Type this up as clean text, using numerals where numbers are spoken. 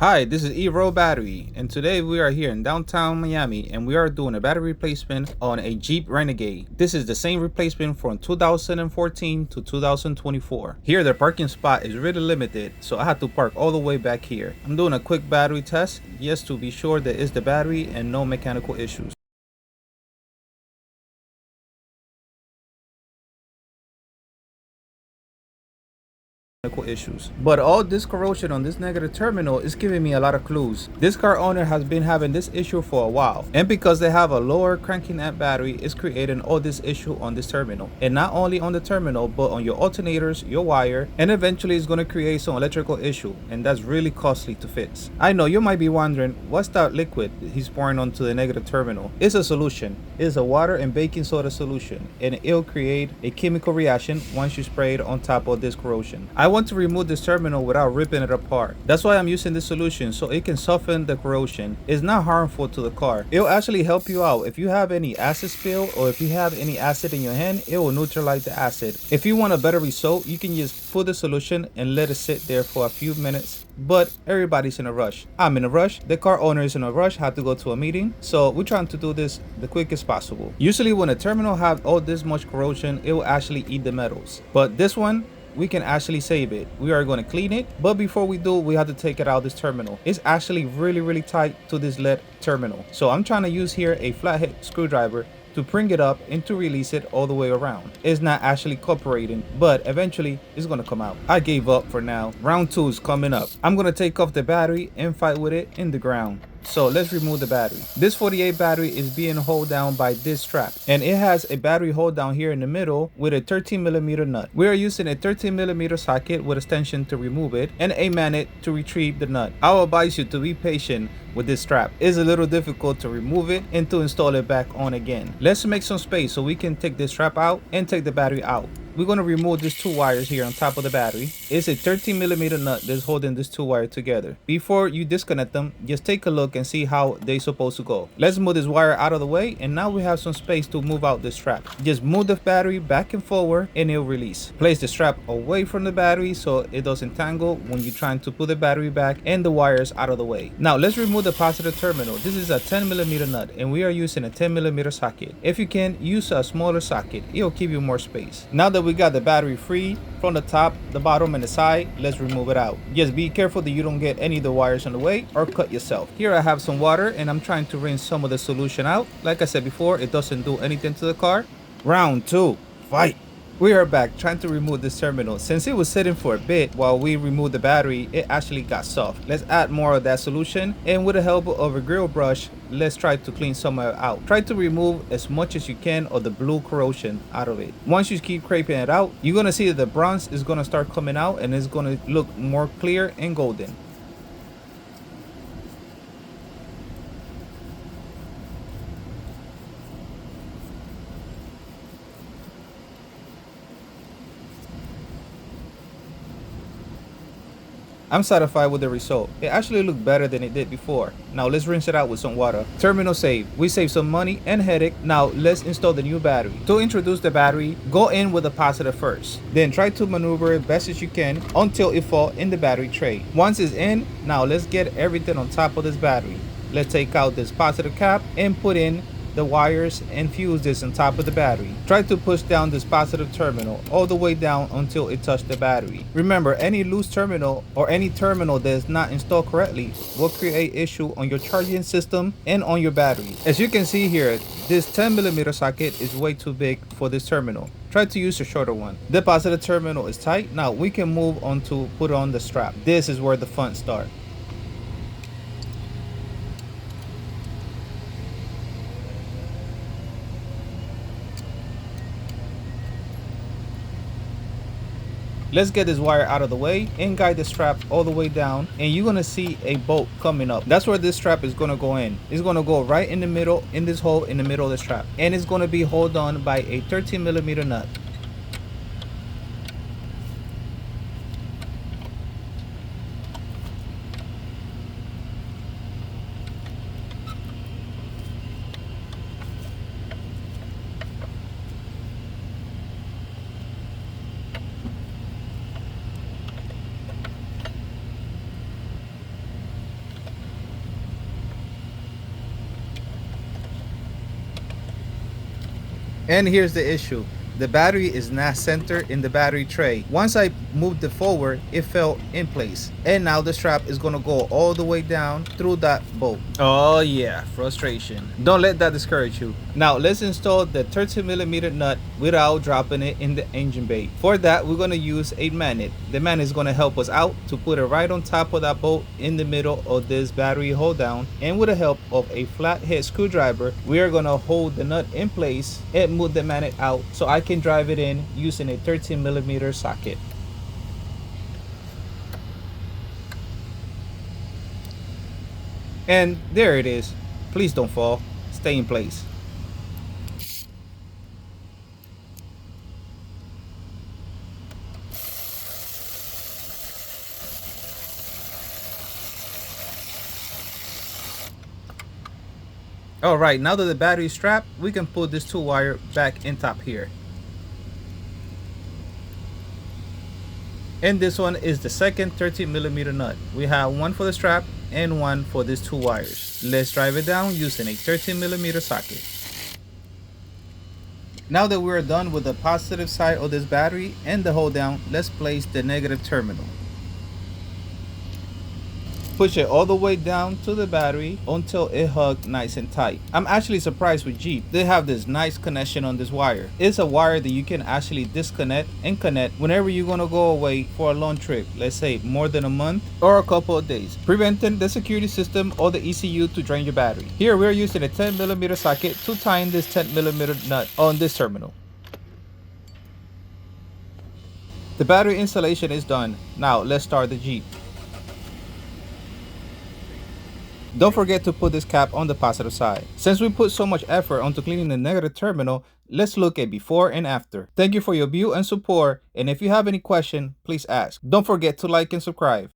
Hi, this is Evo Battery, and today we are here in downtown Miami and we are doing a battery replacement on a Jeep Renegade. This is the same replacement from 2014 to 2024. Here the parking spot is really limited, so I had to park all the way back here. I'm doing a quick battery test just to be sure that it's the battery and no mechanical issues. But all this corrosion on this negative terminal is giving me a lot of clues. This car owner has been having this issue for a while, and because they have a lower cranking amp battery, it's creating all this issue on this terminal, and not only on the terminal but on your alternators, your wire, and eventually it's going to create some electrical issue, and that's really costly to fix. I know you might be wondering, what's that liquid he's pouring onto the negative terminal? It's a solution. It's a water and baking soda solution, and it'll create a chemical reaction once you spray it on top of this corrosion. I want to remove this terminal without ripping it apart. That's why I'm using this solution, so it can soften the corrosion. It's not harmful to the car. It'll actually help you out. If you have any acid spill or if you have any acid in your hand, it will neutralize the acid. If you want a better result, you can just put the solution and let it sit there for a few minutes. But everybody's in a rush. I'm in a rush. The car owner is in a rush, had to go to a meeting. So we're trying to do this the quickest possible. Usually when a terminal have all this much corrosion, it will actually eat the metals. But this one, we can actually save it. We are going to clean it, but before we do, we have to take it out of this terminal. It's actually really tight to this lead terminal, so I'm trying to use here a flathead screwdriver to bring it up and to release it all the way around. It's not actually cooperating, but eventually it's gonna come out. I gave up for now. Round 2 is coming up. I'm gonna take off the battery and fight with it in the ground. So let's remove the battery. This 48 battery is being held down by this strap, and it has a battery hold down here in the middle with a 13mm nut. We are using a 13mm socket with extension to remove it and a magnet to retrieve the nut. I will advise you to be patient with this strap. It's a little difficult to remove it and to install it back on again. Let's make some space so we can take this strap out and take the battery out. We're going to remove these 2 wires here on top of the battery. It's a 13mm nut that's holding these 2 wires together. Before you disconnect them, just take a look and see how they're supposed to go. Let's move this wire out of the way, and now we have some space to move out this strap. Just move the battery back and forward and it'll release. Place the strap away from the battery so it doesn't tangle when you're trying to put the battery back and the wires out of the way. Now let's remove the positive terminal. This is a 10mm nut and we are using a 10mm socket. If you can, use a smaller socket. It'll give you more space. Now that we got the battery free from the top, the bottom, and the side, let's remove it out. Just be careful that you don't get any of the wires on the way or cut yourself. Here I have some water and I'm trying to rinse some of the solution out. Like I said before, it doesn't do anything to the car. Round 2, fight. We are back trying to remove this terminal. Since it was sitting for a bit while we removed the battery, it actually got soft. Let's add more of that solution, and with the help of a grill brush, let's try to clean some of it out. Try to remove as much as you can of the blue corrosion out of it. Once you keep scraping it out, you're going to see that the bronze is going to start coming out and it's going to look more clear and golden. I'm satisfied with the result. It actually looked better than it did before. Now let's rinse it out with some water. Terminal saved. We saved some money and headache. Now let's install the new battery. To introduce the battery, go in with the positive first. Then try to maneuver it best as you can until it falls in the battery tray. Once it's in, now let's get everything on top of this battery. Let's take out this positive cap and put in the wires and fuse this on top of the battery. Try to push down this positive terminal all the way down until it touches the battery. Remember, any loose terminal or any terminal that is not installed correctly will create issue on your charging system and on your battery. As you can see here, this 10mm socket is way too big for this terminal. Try to use a shorter one. The positive terminal is tight. Now we can move on to put on the strap. This is where the fun starts. Let's get this wire out of the way and guide the strap all the way down, and you're gonna see a bolt coming up. That's where this strap is gonna go in. It's gonna go right in the middle, in this hole in the middle of the strap, and it's gonna be held on by a 13mm nut. And here's the issue. The battery is not centered in the battery tray. Once I moved it forward, it fell in place. And now the strap is gonna go all the way down through that bolt. Oh yeah, frustration. Don't let that discourage you. Now let's install the 13mm nut without dropping it in the engine bay. For that, we're gonna use a magnet. The magnet is gonna help us out to put it right on top of that bolt in the middle of this battery hold down. And with the help of a flathead screwdriver, we are gonna hold the nut in place and move the magnet out so I can drive it in using a 13mm socket. And there it is. Please don't fall. Stay in place. Alright, now that the battery is strapped, we can put this 2-wire back in top here. And this one is the second 13mm nut. We have one for the strap and one for these 2 wires. Let's drive it down using a 13mm socket. Now that we're done with the positive side of this battery and the hold down, let's place the negative terminal. Push it all the way down to the battery until it hugs nice and tight. I'm actually surprised with Jeep. They have this nice connection on this wire. It's a wire that you can actually disconnect and connect whenever you're gonna go away for a long trip, let's say more than a month or a couple of days, preventing the security system or the ECU to drain your battery. Here we're using a 10mm socket to tighten this 10mm nut on this terminal. The battery installation is done. Now let's start the Jeep. Don't forget to put this cap on the positive side. Since we put so much effort onto cleaning the negative terminal, let's look at before and after. Thank you for your view and support, and if you have any question, please ask. Don't forget to like and subscribe.